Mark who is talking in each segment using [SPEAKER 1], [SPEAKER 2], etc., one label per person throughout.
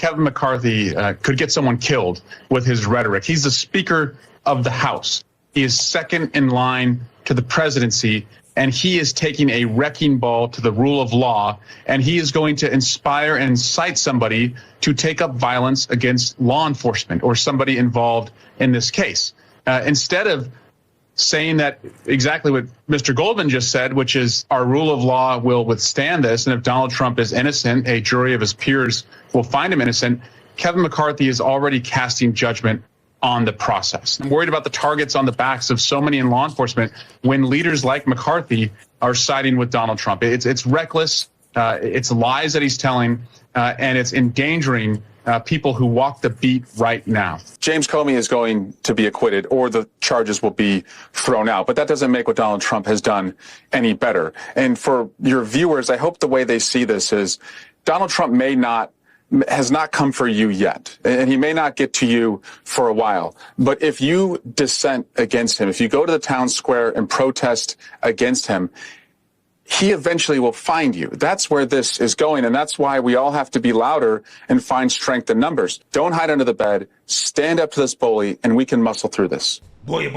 [SPEAKER 1] Kevin McCarthy could get someone killed with his rhetoric. He's the Speaker of the House. He is second in line to the presidency, and he is taking a wrecking ball to the rule of law, and he is going to inspire and incite somebody to take up violence against law enforcement or somebody involved in this case. Instead of saying that exactly what Mr. Goldman just said, which is our rule of law will withstand this, and if Donald Trump is innocent, a jury of his peers will find him innocent, Kevin McCarthy is already casting judgment on the process. I'm worried about the targets on the backs of so many in law enforcement when leaders like McCarthy are siding with Donald Trump. It's reckless, it's lies that he's telling, and it's endangering people who walk the beat right now.
[SPEAKER 2] James Comey is going to be acquitted, or the charges will be thrown out. But that doesn't make what Donald Trump has done any better. And for your viewers, I hope the way they see this is Donald Trump has not come for you yet, and he may not get to you for a while. But if you dissent against him, if you go to the town square and protest against him, he eventually will find you. That's where this is going, and that's why we all have to be louder and find strength in numbers. Don't hide under the bed. Stand up to this bully, and we can muscle through this.
[SPEAKER 3] Boy.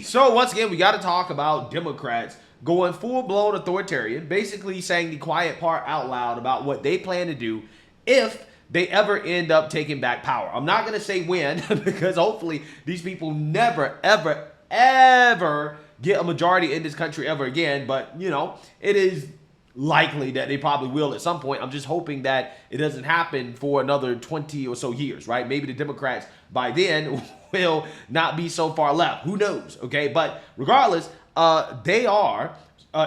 [SPEAKER 3] So once again, we got to talk about Democrats going full-blown authoritarian, basically saying the quiet part out loud about what they plan to do if they ever end up taking back power. I'm not going to say when, because hopefully these people never, ever get a majority in this country ever again. But, you know, it is likely that they probably will at some point. I'm just hoping that it doesn't happen for another 20 or so years, right? Maybe the Democrats by then will not be so far left. Who knows? Okay. But regardless, they are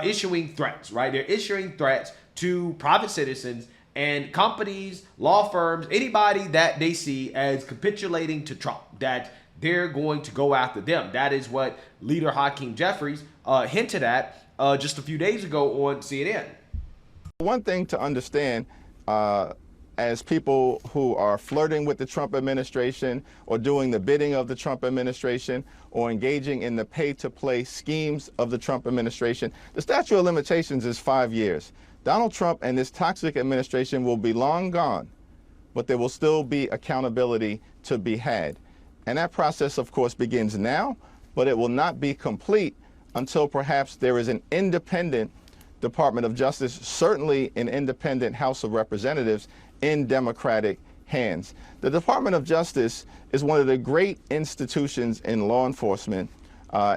[SPEAKER 3] issuing threats, right? They're issuing threats to private citizens and companies, law firms, anybody that they see as capitulating to Trump, that they're going to go after them. That is what leader Hakeem Jeffries hinted at just a few days ago on CNN.
[SPEAKER 4] One thing to understand, as people who are flirting with the Trump administration or doing the bidding of the Trump administration or engaging in the pay-to-play schemes of the Trump administration, the statute of limitations is 5 years. Donald Trump and this toxic administration will be long gone, but there will still be accountability to be had. And that process, of course, begins now, but it will not be complete until perhaps there is an independent Department of Justice, certainly an independent House of Representatives in Democratic hands. The Department of Justice is one of the great institutions in law enforcement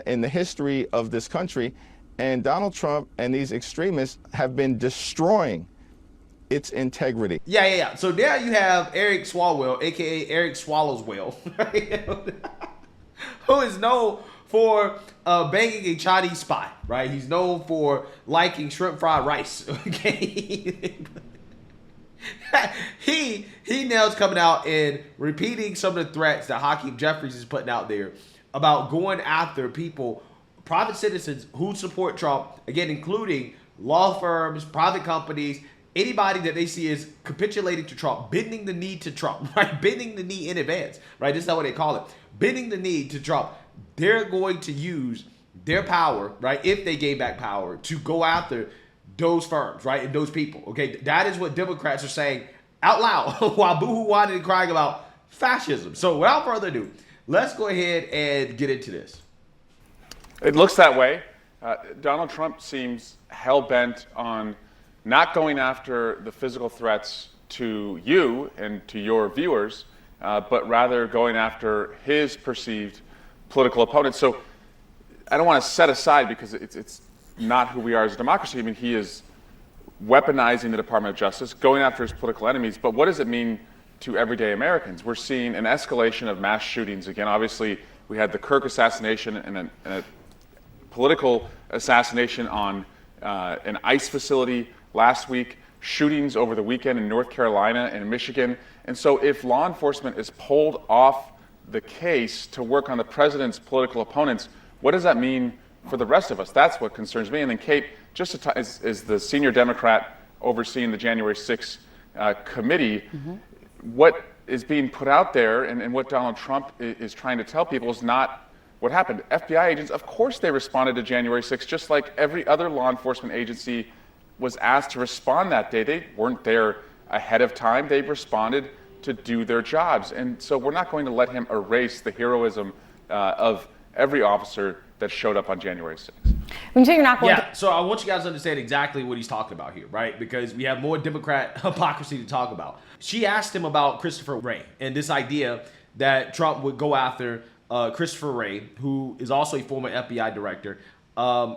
[SPEAKER 4] in the history of this country. And Donald Trump and these extremists have been destroying its integrity.
[SPEAKER 3] Yeah. So there you have Eric Swalwell, a.k.a. Eric Swallows Well, right? Who is known for banging a Chinese spy, right? He's known for liking shrimp fried rice, okay? He now is coming out and repeating some of the threats that Hakeem Jeffries is putting out there about going after people, private citizens who support Trump, again, including law firms, private companies, anybody that they see as capitulating to Trump, bending the knee to Trump, right? Bending the knee in advance, right? This is what they call it. Bending the knee to Trump. They're going to use their power, right, if they gain back power, to go after those firms, right, and those people, okay? That is what Democrats are saying out loud while boo-hoo-whining and crying about fascism. So without further ado, let's go ahead and get into this.
[SPEAKER 2] It looks that way. Donald Trump seems hell-bent on not going after the physical threats to you and to your viewers, but rather going after his perceived political opponents. So I don't want to set aside, because it's not who we are as a democracy. I mean, he is weaponizing the Department of Justice, going after his political enemies, but what does it mean to everyday Americans? We're seeing an escalation of mass shootings. Again, obviously, we had the Kirk assassination and a political assassination on an ICE facility last week, shootings over the weekend in North Carolina and Michigan. And so if law enforcement is pulled off the case to work on the president's political opponents, what does that mean for the rest of us? That's what concerns me. And then Kate, just as the senior Democrat overseeing the January 6th committee, what is being put out there and what Donald Trump is trying to tell people is not what happened. FBI agents, of course they responded to January 6th, just like every other law enforcement agency was asked to respond that day. They weren't there ahead of time. They've responded to do their jobs. And so we're not going to let him erase the heroism of every officer that showed up on January 6th.
[SPEAKER 5] When you say you're not going
[SPEAKER 3] so I want you guys to understand exactly what he's talking about here, right? Because we have more Democrat hypocrisy to talk about. She asked him about Christopher Wray and this idea that Trump would go after Christopher Wray, who is also a former FBI director,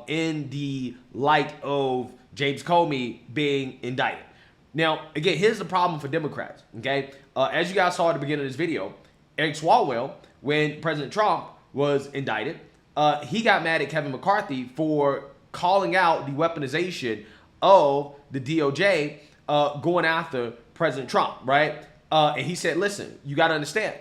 [SPEAKER 3] in the light of James Comey being indicted. Now, again, here's the problem for Democrats, okay? As you guys saw at the beginning of this video, Eric Swalwell, when President Trump was indicted, he got mad at Kevin McCarthy for calling out the weaponization of the DOJ going after President Trump, right? And he said, listen, you got to understand,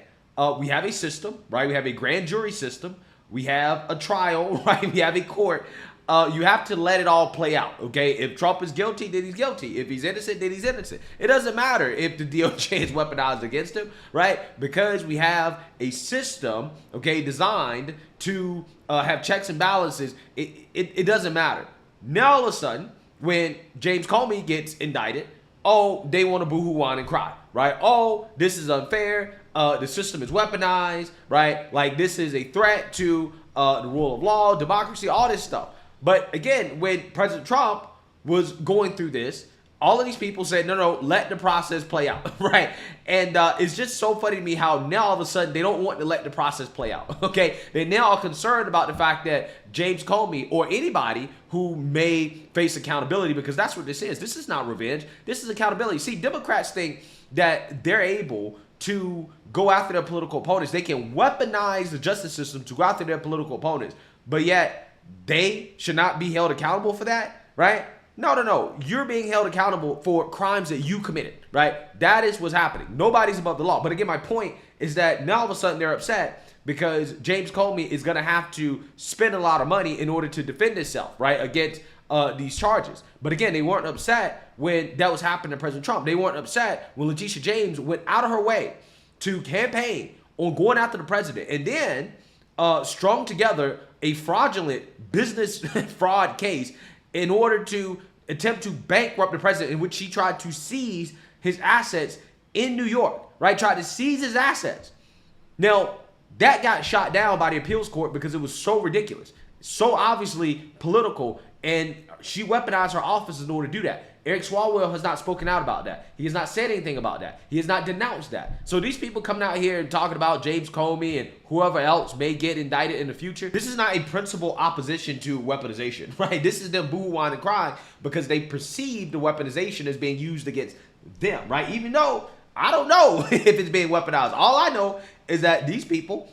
[SPEAKER 3] we have a system, right? We have a grand jury system. We have a trial, right? We have a court. You have to let it all play out, okay? If Trump is guilty, then he's guilty. If he's innocent, then he's innocent. It doesn't matter if the DOJ is weaponized against him, right? Because we have a system, okay, designed to have checks and balances. It doesn't matter. Now, all of a sudden, when James Comey gets indicted, oh, they want to boo-hoo on and cry, right? Oh, this is unfair. The system is weaponized, right? Like, this is a threat to the rule of law, democracy, all this stuff. But again, when President Trump was going through this, all of these people said, no, let the process play out, right? And it's just so funny to me how now all of a sudden they don't want to let the process play out, okay? They now are concerned about the fact that James Comey or anybody who may face accountability, because that's what this is. This is not revenge. This is accountability. See, Democrats think that they're able to go after their political opponents. They can weaponize the justice system to go after their political opponents, but yet they should not be held accountable for that, right? No. You're being held accountable for crimes that you committed, right? That is what's happening. Nobody's above the law. But again, my point is that now all of a sudden they're upset because James Comey is going to have to spend a lot of money in order to defend himself, right, against these charges. But again, they weren't upset when that was happening to President Trump. They weren't upset when Letitia James went out of her way to campaign on going after the president and then strung together a fraudulent business fraud case in order to attempt to bankrupt the president, in which she tried to seize his assets in New York, right? Tried to seize his assets. Now, that got shot down by the appeals court because it was so ridiculous, so obviously political, and she weaponized her office in order to do that. Eric Swalwell has not spoken out about that. He has not said anything about that. He has not denounced that. So these people coming out here and talking about James Comey and whoever else may get indicted in the future, this is not a principal opposition to weaponization, right? This is them boo-hooing and crying because they perceive the weaponization as being used against them, right? Even though I don't know if it's being weaponized. All I know is that these people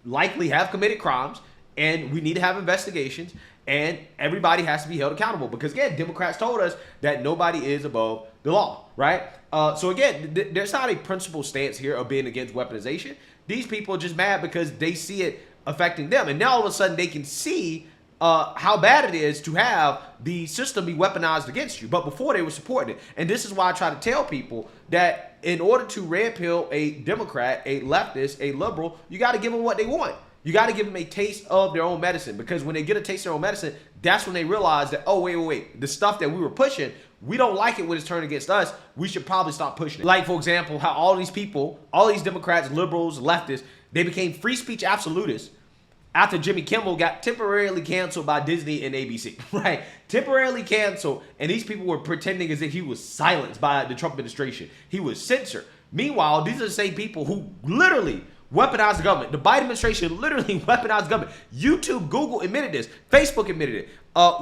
[SPEAKER 3] likely have committed crimes and we need to have investigations. And everybody has to be held accountable because, again, Democrats told us that nobody is above the law, right? So, again, there's not a principled stance here of being against weaponization. These people are just mad because they see it affecting them. And now, all of a sudden, they can see how bad it is to have the system be weaponized against you. But before, they were supporting it. And this is why I try to tell people that in order to red pill a Democrat, a leftist, a liberal, you got to give them what they want. You got to give them a taste of their own medicine, because when they get a taste of their own medicine, that's when they realize that, oh, wait. The stuff that we were pushing, we don't like it when it's turned against us. We should probably stop pushing it. Like, for example, how all these people, all these Democrats, liberals, leftists, they became free speech absolutists after Jimmy Kimmel got temporarily canceled by Disney and ABC, right? Temporarily canceled, and these people were pretending as if he was silenced by the Trump administration. He was censored. Meanwhile, these are the same people who literally weaponized the government. The Biden administration literally weaponized the government. YouTube, Google admitted this. Facebook admitted it.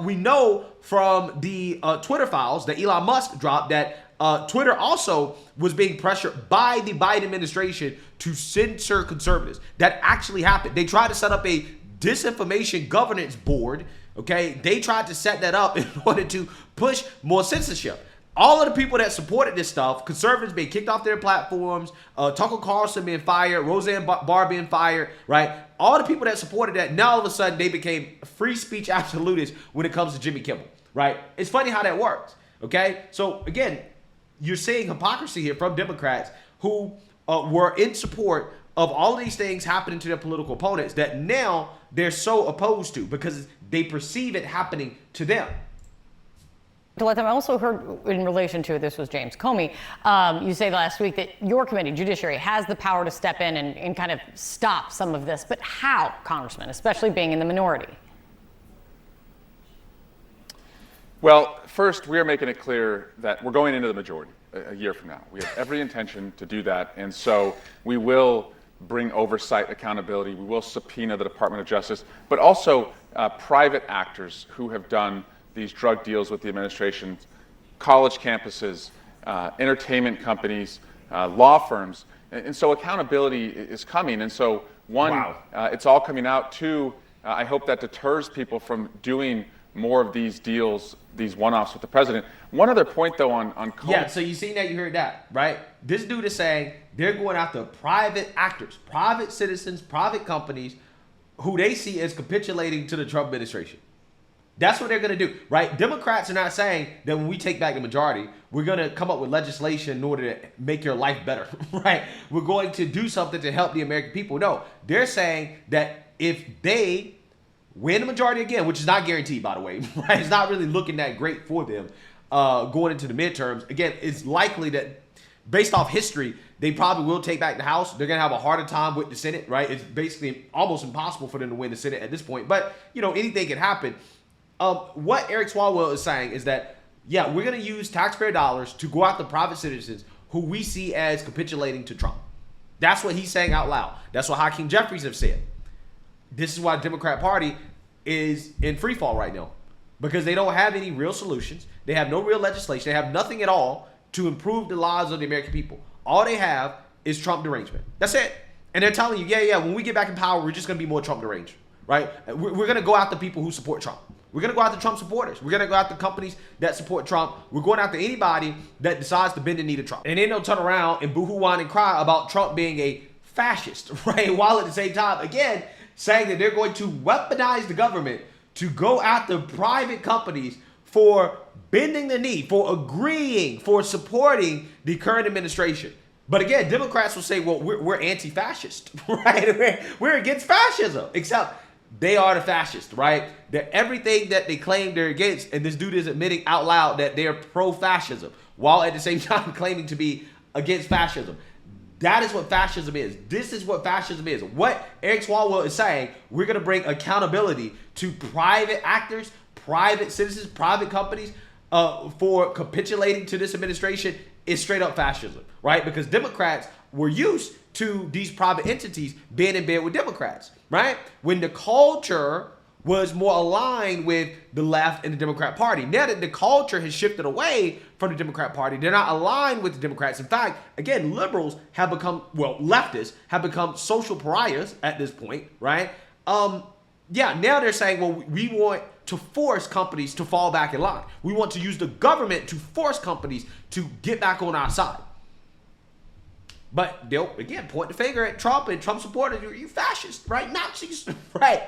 [SPEAKER 3] We know from the Twitter files that Elon Musk dropped that Twitter also was being pressured by the Biden administration to censor conservatives. That actually happened. They tried to set up a disinformation governance board. Okay, they tried to set that up in order to push more censorship. All of the people that supported this stuff, conservatives being kicked off their platforms, Tucker Carlson being fired, Roseanne Barr being fired, right? All the people that supported that, now all of a sudden they became free speech absolutists when it comes to Jimmy Kimmel, right? It's funny how that works, okay? So again, you're seeing hypocrisy here from Democrats who were in support of all of these things happening to their political opponents that now they're so opposed to because they perceive it happening to them.
[SPEAKER 5] I also heard in relation to, this was James Comey, you say last week that your committee, Judiciary, has the power to step in and kind of stop some of this. But how, Congressman, especially being in the minority?
[SPEAKER 2] Well, first, we are making it clear that we're going into the majority a year from now. We have every intention to do that. And so we will bring oversight, accountability. We will subpoena the Department of Justice, but also private actors who have done these drug deals with the administration, college campuses, entertainment companies, law firms. And so accountability is coming. And so one, it's all coming out. Two, I hope that deters people from doing more of these deals, these one-offs with the president. One other point, though, on Comey.
[SPEAKER 3] Yeah, so you seen that, you heard that, right? This dude is saying they're going after private actors, private citizens, private companies who they see as capitulating to the Trump administration. That's what they're going to do, right? Democrats are not saying that when we take back the majority, we're going to come up with legislation in order to make your life better, right? We're going to do something to help the American people. No, they're saying that if they win the majority again, which is not guaranteed, by the way, right? It's not really looking that great for them going into the midterms. Again, it's likely that based off history, they probably will take back the House. They're going to have a harder time with the Senate, right? It's basically almost impossible for them to win the Senate at this point. But, anything can happen. What Eric Swalwell is saying is that, yeah, we're going to use taxpayer dollars to go after private citizens who we see as capitulating to Trump. That's what he's saying out loud. That's what Hakeem Jeffries have said. This is why the Democrat Party is in free fall right now, because they don't have any real solutions. They have no real legislation. They have nothing at all to improve the lives of the American people. All they have is Trump derangement. That's it. And they're telling you, yeah, when we get back in power, we're just going to be more Trump deranged, right? We're going to go after people who support Trump. We're going to go after Trump supporters. We're going to go after companies that support Trump. We're going after anybody that decides to bend the knee to Trump. And then they'll turn around and boo-hoo, whine, and cry about Trump being a fascist, right? While at the same time, again, saying that they're going to weaponize the government to go after private companies for bending the knee, for agreeing, for supporting the current administration. But again, Democrats will say, well, we're anti-fascist, right? We're against fascism, except they are the fascists, right? They're everything that they claim they're against, and this dude is admitting out loud that they're pro-fascism, while at the same time claiming to be against fascism. That is what fascism is. This is what fascism is. What Eric Swalwell is saying, we're going to bring accountability to private actors, private citizens, private companies for capitulating to this administration is straight up fascism, right? Because Democrats were used to these private entities being in bed with Democrats, right? When the culture was more aligned with the left and the Democrat Party. Now that the culture has shifted away from the Democrat Party, they're not aligned with the Democrats. In fact, again, liberals have become, leftists have become social pariahs at this point, right? Now they're saying, well, we want to force companies to fall back in line. We want to use the government to force companies to get back on our side. But they'll, again, point the finger at Trump and Trump supporters. You fascists, right? Nazis, right?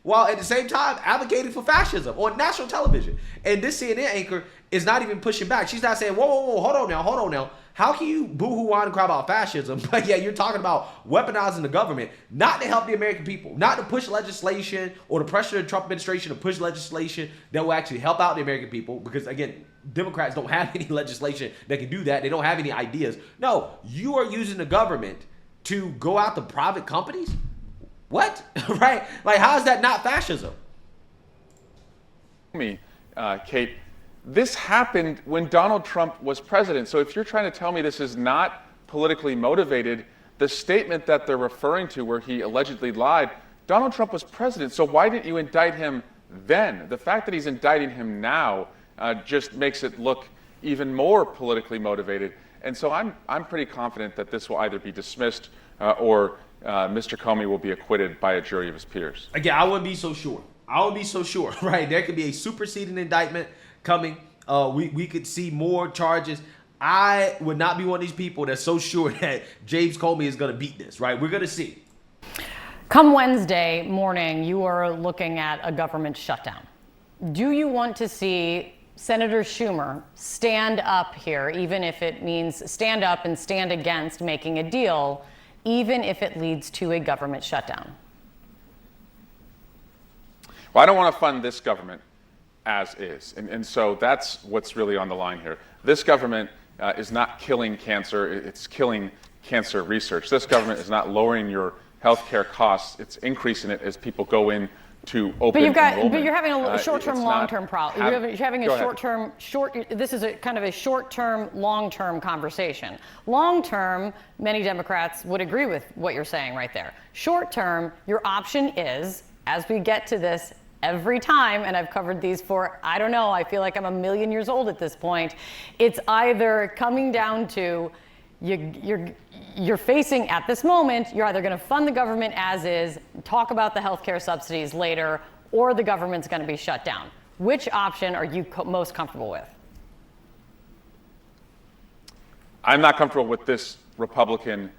[SPEAKER 3] While at the same time advocating for fascism on national television. And this CNN anchor is not even pushing back. She's not saying, whoa, hold on now. How can you boo-hoo, whine, and cry about fascism, but yeah, you're talking about weaponizing the government, not to help the American people, not to push legislation or to pressure the Trump administration to push legislation that will actually help out the American people, because again, Democrats don't have any legislation that can do that. They don't have any ideas. No, you are using the government to go out to private companies? What? Right? Like, how is that not fascism?
[SPEAKER 2] Kate, this happened when Donald Trump was president. So if you're trying to tell me this is not politically motivated, the statement that they're referring to where he allegedly lied, Donald Trump was president. So why didn't you indict him then? The fact that he's indicting him now just makes it look even more politically motivated. And so I'm pretty confident that this will either be dismissed or Mr. Comey will be acquitted by a jury of his peers.
[SPEAKER 3] Again, I wouldn't be so sure. Right? There could be a superseding indictment coming. We could see more charges. I would not be one of these people that's so sure that James Comey is going to beat this, right? We're going to see.
[SPEAKER 5] Come Wednesday morning, you are looking at a government shutdown. Do you want to see Senator Schumer stand up here, even if it means stand up and stand against making a deal, even if it leads to a government shutdown?
[SPEAKER 2] Well, I don't want to fund this government. as is. And so that's what's really on the line here. This government is not killing cancer, it's killing cancer research. This government is not lowering your healthcare costs, it's increasing it as people go in to open enrollment.
[SPEAKER 5] But you're having a short-term, long-term problem. You're having a short-term, this is a kind of a short-term, long-term conversation. Long-term, many Democrats would agree with what you're saying right there. Short-term, your option is, as we get to this every time, and I've covered these for, I don't know, I feel like I'm a million years old at this point, it's either coming down to you're facing at this moment, you're either going to fund the government as is, talk about the healthcare subsidies later, or the government's going to be shut down. Which option are you most comfortable with?
[SPEAKER 2] I'm not comfortable with this Republican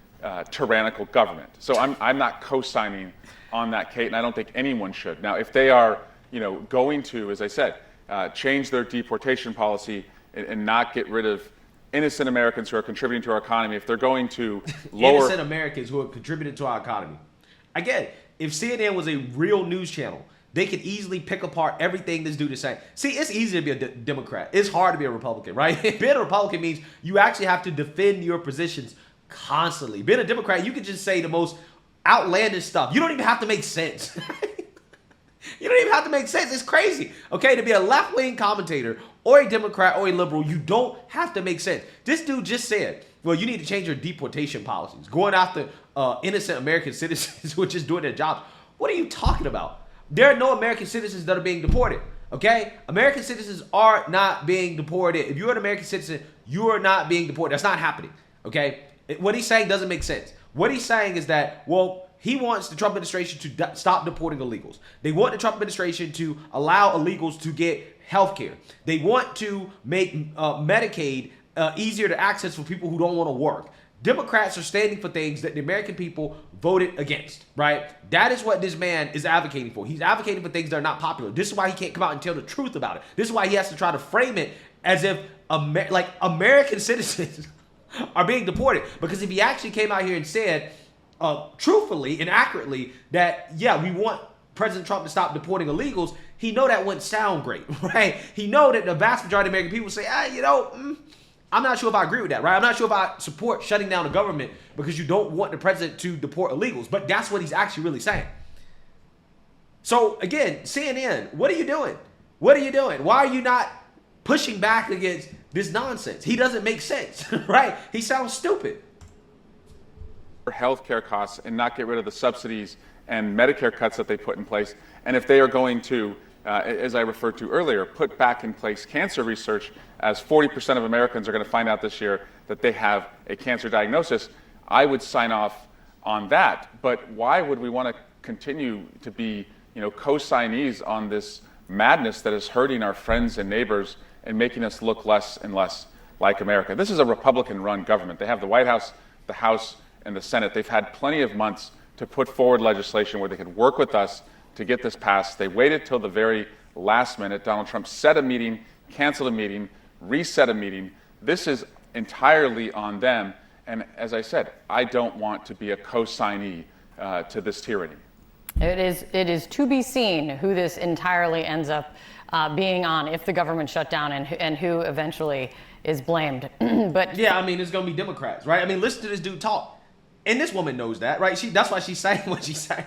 [SPEAKER 2] tyrannical government. So I'm not co-signing on that, Kate, and I don't think anyone should. Now, if they are, going to, as I said, change their deportation policy and not get rid of innocent Americans who are contributing to our economy, if they're going to lower
[SPEAKER 3] innocent Americans who are contributing to our economy. Again, if CNN was a real news channel, they could easily pick apart everything this dude is saying. See, it's easy to be a Democrat. It's hard to be a Republican, right? Being a Republican means you actually have to defend your positions constantly. Being a Democrat, you can just say the most outlandish stuff. You don't even have to make sense. You don't even have to make sense. It's crazy. Okay, to be a left-wing commentator or a Democrat or a liberal, you don't have to make sense. This dude just said, well, you need to change your deportation policies. Going after innocent American citizens who are just doing their jobs. What are you talking about? There are no American citizens that are being deported. Okay? American citizens are not being deported. If you're an American citizen, you are not being deported. That's not happening. Okay? What he's saying doesn't make sense. What he's saying is that, well, he wants the Trump administration to stop deporting illegals. They want the Trump administration to allow illegals to get health care. They want to make Medicaid easier to access for people who don't want to work. Democrats are standing for things that the American people voted against, right? That is what this man is advocating for. He's advocating for things that are not popular. This is why he can't come out and tell the truth about it. This is why he has to try to frame it as if American citizens are being deported. Because if he actually came out here and said, truthfully and accurately that, yeah, we want President Trump to stop deporting illegals, he know that wouldn't sound great, right? He know that the vast majority of American people say, I'm not sure if I agree with that, right? I'm not sure if I support shutting down the government because you don't want the president to deport illegals. But that's what he's actually really saying. So again, CNN, what are you doing? What are you doing? Why are you not pushing back against this nonsense? He doesn't make sense, right? He sounds stupid.
[SPEAKER 2] Healthcare costs and not get rid of the subsidies and Medicare cuts that they put in place. And if they are going to, as I referred to earlier, put back in place cancer research, as 40% of Americans are going to find out this year that they have a cancer diagnosis, I would sign off on that. But why would we want to continue to be, co-signees on this madness that is hurting our friends and neighbors and making us look less and less like America? This is a Republican-run government. They have the White House, the House, and the Senate. They've had plenty of months to put forward legislation where they could work with us to get this passed. They waited till the very last minute. Donald Trump set a meeting, canceled a meeting, reset a meeting. This is entirely on them. And as I said, I don't want to be a co-signee to this tyranny.
[SPEAKER 5] It is to be seen who this entirely ends up being on if the government shut down and who eventually is blamed. But
[SPEAKER 3] yeah, it's going to be Democrats, right? Listen to this dude talk. And this woman knows that, right? That's why she's saying what she's saying.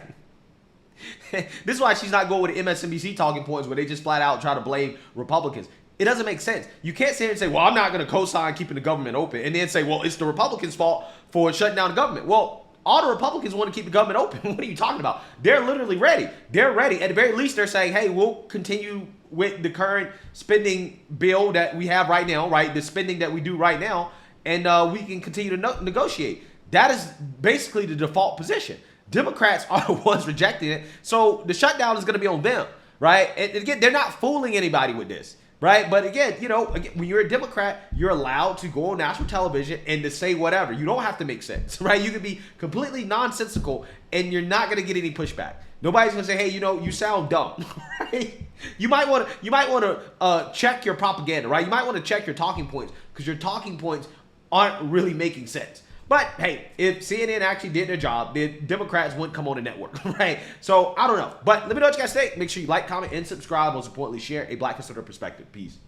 [SPEAKER 3] This is why she's not going with the MSNBC talking points where they just flat out try to blame Republicans. It doesn't make sense. You can't sit here and say, well, I'm not going to co-sign keeping the government open, and then say, well, it's the Republicans' fault for shutting down the government. Well, all the Republicans want to keep the government open. What are you talking about? They're literally ready. They're ready. At the very least, they're saying, hey, we'll continue with the current spending bill that we have right now, right? The spending that we do right now, and we can continue to negotiate. That is basically the default position. Democrats are the ones rejecting it. So the shutdown is going to be on them, right? And again, they're not fooling anybody with this, right? But again, when you're a Democrat, you're allowed to go on national television and to say whatever. You don't have to make sense, right? You can be completely nonsensical and you're not going to get any pushback. Nobody's going to say, hey, you sound dumb, right? You might want to check your propaganda, right? You might want to check your talking points because your talking points aren't really making sense. But hey, if CNN actually did their job, the Democrats wouldn't come on the network, right? So I don't know. But let me know what you guys think. Make sure you like, comment, and subscribe. Most importantly, share a Black conservative perspective. Peace.